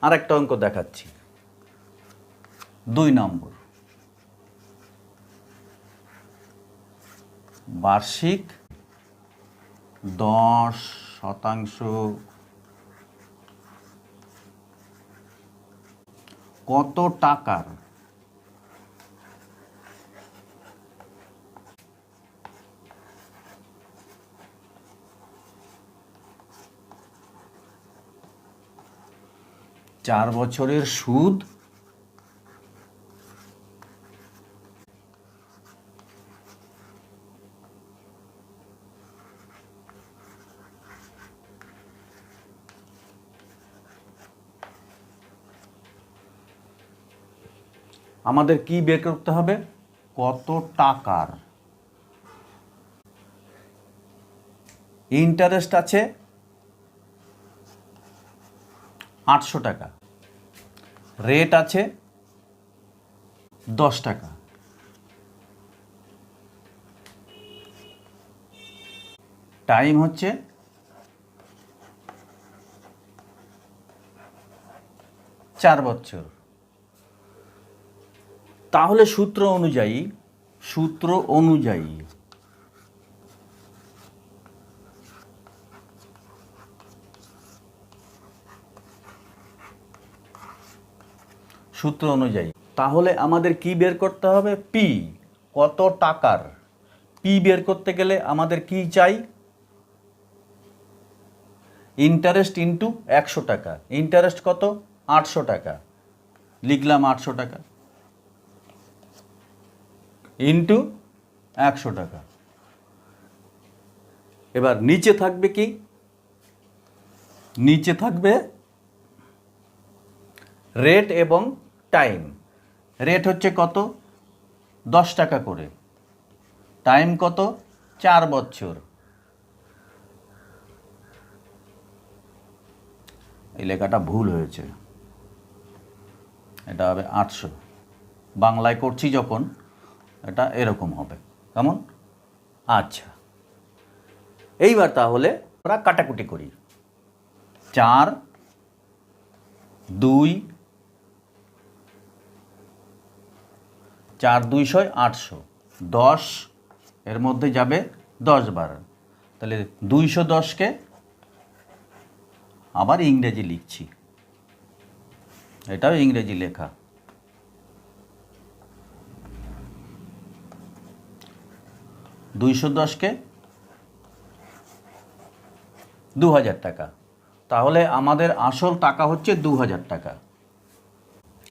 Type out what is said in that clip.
আরেকটা অঙ্ক দেখাচ্ছি। 2 নম্বর, বার্ষিক 10% কত টাকার চার বছরের সুদ আমাদের কি বের করতে হবে? কত টাকার ইন্টারেস্ট আছে 800 টাকা, রেট আছে 10 টাকা, টাইম হচ্ছে 4 বছর। তাহলে সূত্র অনুযায়ী সূত্র অনুযায়ী তাহলে আমাদের কি বের করতে হবে? পি, কত টাকার। পি বের করতে গেলে আমাদের কি চাই? ইন্টারেস্ট ইন্টু 100 টাকা। ইন্টারেস্ট কত? 800 টাকা। লিখলাম 800 টাকা ইন্টু 100 টাকা। এবার নিচে থাকবে কি? নিচে থাকবে রেট এবং টাইম। রেট হচ্ছে কত? 10 টাকা করে। টাইম কত? 4 বছর। এই লেখাটা ভুল হয়েছে, এটা হবে 800। বাংলায় করছি যখন এটা এরকম হবে। কেমন? আচ্ছা, এইবার তাহলে আমরা কাটাকুটি করি। 4 2 4 2 6 800, 10 এর মধ্যে যাবে 10 বার। তাহলে 210কে আবার ইংরেজি লিখছি, এটাও ইংরেজি লেখা। 210কে 2000 টাকা। তাহলে আমাদের আসল টাকা হচ্ছে 2000 টাকা।